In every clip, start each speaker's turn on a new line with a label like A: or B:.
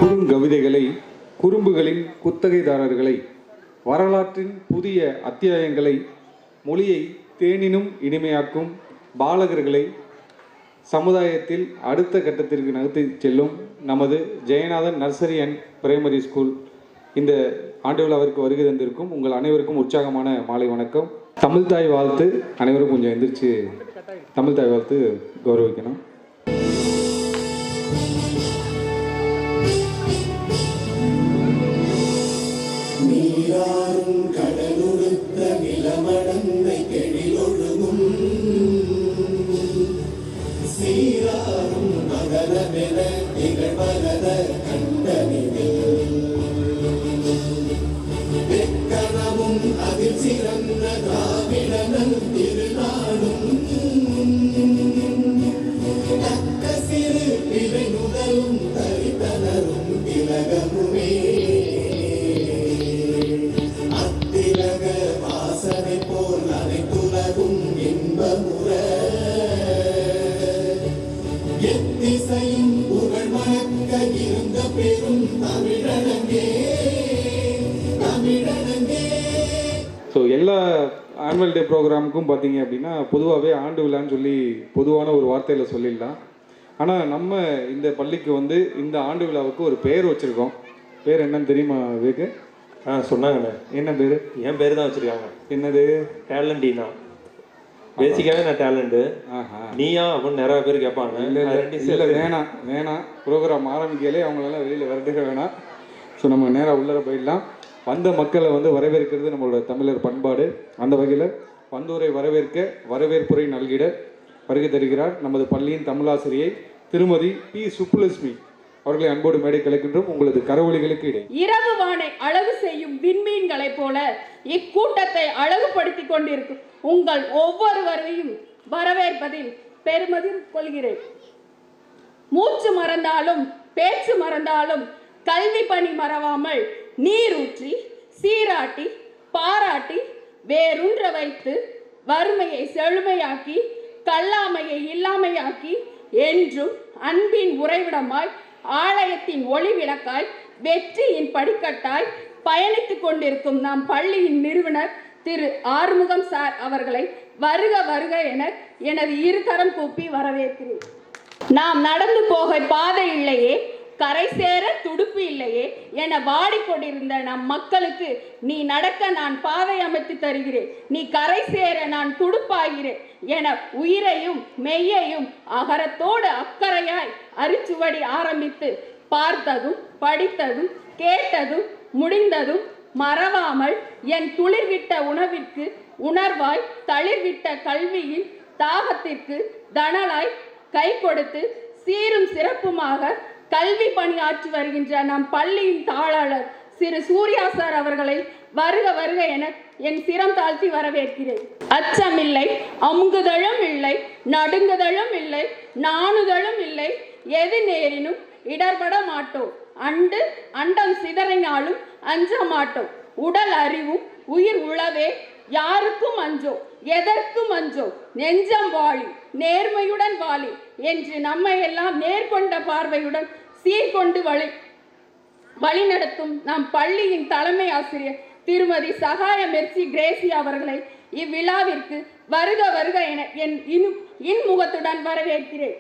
A: குறுங்கவிதைகளை, குறும்புகளின் குத்தகைதாரர்களை, வரலாற்றின் புதிய அத்தியாயங்களை, மொழியை தேனினும் இனிமையாக்கும் பாலகர்களை சமுதாயத்தில் அடுத்த கட்டத்திற்கு நகர்த்தி செல்லும் நமது Jeyanathan nursery and primary school இந்த ஆண்டு விழாவிற்கு வருகை தந்திருக்கும் உங்கள் அனைவருக்கும் உற்சாகமான மாலை வணக்கம். தமிழ்தாய் வாழ்த்து. அனைவரும் கொஞ்சம் எந்திரிச்சு தமிழ்தாய் வாழ்த்து கௌரவிக்கணும்.
B: நீராறும் கடலுடுத்த நிலமடந்தை கெழிலொழுகும் சீராறும் மகரமென திகழ்வரத கண்டனில் வெக்கணமும் அதில் சிறந்த திராவிடனன் திருநாடும் தக்க சிறு பிறை முதலும் தரித்தனரும் திலகமுமே வாசனை போல் அனைத்துலகும் இன்பமுற எத்திசையும் புகழ் மணக்க இருந்த பெரும் தமிழனங்கே தமிழனங்கே.
A: ஸோ எல்லா ஆனுவல் டே ப்ரோக்ராமுக்கும் பார்த்தீங்க அப்படின்னா பொதுவாகவே ஆண்டு விழான்னு சொல்லி பொதுவான ஒரு வார்த்தையில் சொல்லிடலாம். ஆனால் நம்ம இந்த பள்ளிக்கு வந்து இந்த ஆண்டு விழாவுக்கு ஒரு பேர் வச்சுருக்கோம். பேர் என்னன்னு தெரியுமா விவேக்கு?
C: சொன்னாங்கண்ணே.
A: என்ன பேர்?
C: என் பேர் தான் வச்சுருக்காங்க.
A: என்னது?
C: டேலண்டினா. பேசிக்காகவே நான் டேலண்ட்டு. நீயா அப்படின்னு நிறையா பேர் கேட்பாங்க.
A: இல்லை வேணாம் ப்ரோக்ராம் ஆரம்பிக்கலே அவங்களெல்லாம் வெளியில் விரட்டுக்க வேணாம். ஸோ நம்ம நேராக உள்ளர போயிடலாம். வந்த மக்களை வந்து வரவேற்கிறது நம்மளோட தமிழர் பண்பாடு. அந்த வகையில் வந்தோரை வரவேற்க வரவேற்புரை நல்கிட வருகை தருகிறார் நமது பள்ளியின் தமிழாசிரியை திருமதி பி சுப்புலட்சுமி அவர்களை அன்போடு மேடை கலைக்கின்றோம். உங்களது கரவொலிகளுக்கு இடை.
D: இரவு வானை அழகு செய்யும் விண்மீன்களைப் போல இக்கூட்டத்தை அழகுபடுத்திக் கொண்டிருக்கும் உங்கள் ஒவ்வொருவரையும் வரவேற்பதில் பெருமதி கொள்கிறேன். மூச்சு மறந்தாலும் பேச்சு மறந்தாலும் கல்வி பணி மறவாமல் நீரூற்றி சீராட்டி பாராட்டி வேரூன்ற வைத்து வறுமையை செழுமையாக்கி கல்லாமையை இல்லாமையாக்கி என்றும் அன்பின் உறைவிடமாய் ஆலயத்தின் ஒளி விளக்காய் வெற்றியின் படிக்கட்டாய் பயணித்துக் கொண்டிருக்கும் நம் பள்ளியின் நிறுவனர் திரு ஆறுமுகம் சார் அவர்களை வருக வருக என எனது இருகரம் கூப்பி வரவேற்கிறேன். நாம் நடந்து போக பாதை இல்லையே, கரை சேர துடுப்பு இல்லையே என வாடிக்கொண்டிருந்த நம் மக்களுக்கு நீ நடக்க நான் பாதை அமைத்து தருகிறேன், நீ கரை சேர நான் துடுப்பாகிறேன் என உயிரையும் மெய்யையும் அகரத்தோடு அக்கறையாய் அரிச்சுவடி ஆரம்பித்து பார்த்ததும் படித்ததும் கேட்டதும் முடிந்ததும் மறவாமல் என் துளிர்விட்ட உணவிற்கு உணர்வாய் தளிர்விட்ட கல்வியின் தாகத்திற்கு தனலாய் கை கொடுத்து சீரும் சிறப்புமாக கல்வி பணியாற்றி வருகின்ற நம் பள்ளியின் தாளாளர் திரு சூர்யா சார் அவர்களை வருக வருக என என் சிரம் தாழ்த்தி வரவேற்கிறேன். அச்சமில்லை, அமுங்குதலும் இல்லை, நடுங்குதலும் இல்லை, நாணுதலும் இல்லை, எது நேரினும் இடர்பட மாட்டோம், அண்டம் சிதறினாலும் அஞ்ச மாட்டோம், உடல் அறிவும் உயிர் உளவே யாருக்கும் அஞ்சோ எதற்கும் அஞ்சோ நெஞ்சம் வாழி நேர்மையுடன் வாழி என்று நம்மை எல்லாம் நேர்கொண்ட பார்வையுடன் சீர்கொண்டு வழிநடத்தும் நம் பள்ளியின் தலைமை ஆசிரியர் திருமதி சகாய மெர்சி கிரேசி அவர்களை இவ்விழாவிற்கு வருக வருக என என் இன்முகத்துடன் வரவேற்கிறேன்.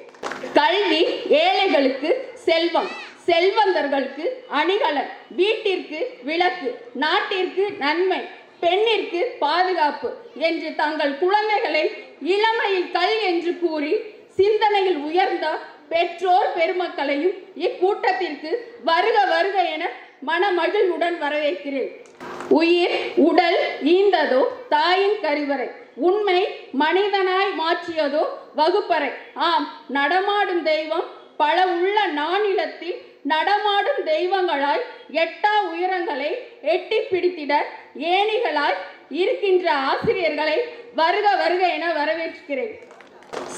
D: கல்வி ஏழைகளுக்கு செல்வம், செல்வந்தர்களுக்கு அணிகலன், வீட்டிற்கு விளக்கு, நாட்டிற்கு நன்மை, பெண்ணிற்கு பாதுகாப்பு என்று தங்கள் குழந்தைகளை இளமையில் கல் என்று கூறி சிந்தனையில் உயர்ந்த பெற்றோர் பெருமக்களையும் இக்கூட்டத்திற்கு வருக வருக என மனமகிழ்வுடன் வரவேற்கிறேன். உயிர் உடல் ஈந்ததோ தாயின் கருவறை, உண்மை மனிதனாய் மாற்றியதோ வகுப்பறை. ஆம், நடமாடும் தெய்வம் பல உள்ள நானிலத்தில் நடமாடும் தெய்வங்களாய் எட்டா உயரங்களை எட்டி பிடித்திட ஏணிகளாய் இருக்கின்ற ஆசிரியர்களை வருக வருக என வரவேற்கிறேன்.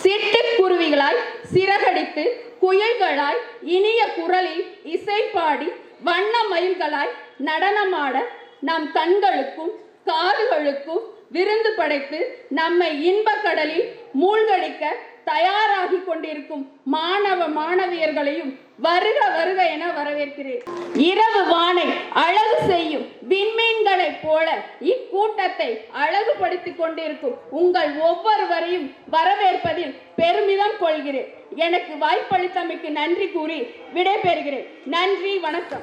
D: சிட்டுக்குருவிகளாய் சிறகடித்து குயில்களாய் இனிய குரலில் இசைப்பாடி வண்ண மயில்களாய் நடனமாட நம் கண்களுக்கும் காதுகளுக்கும் விருந்து படைத்து நம்மை இன்பக் கடலில் மூழ்கடிக்க தயாராகி கொண்டிருக்கும் மாணவ மாணவியர்களையும் வருக வருக என வரவேற்கிறேன். இரவு வானை அழகு செய்யும் விண்மீன்களைப் போல இக்கூட்டத்தை அழகுபடுத்திக் கொண்டிருக்கும் உங்கள் ஒவ்வொருவரையும் வரவேற்பதில் பெருமிதம் கொள்கிறேன். எனக்கு வாய்ப்பளித்தமைக்கு நன்றி கூறி விடைபெறுகிறேன். நன்றி, வணக்கம்.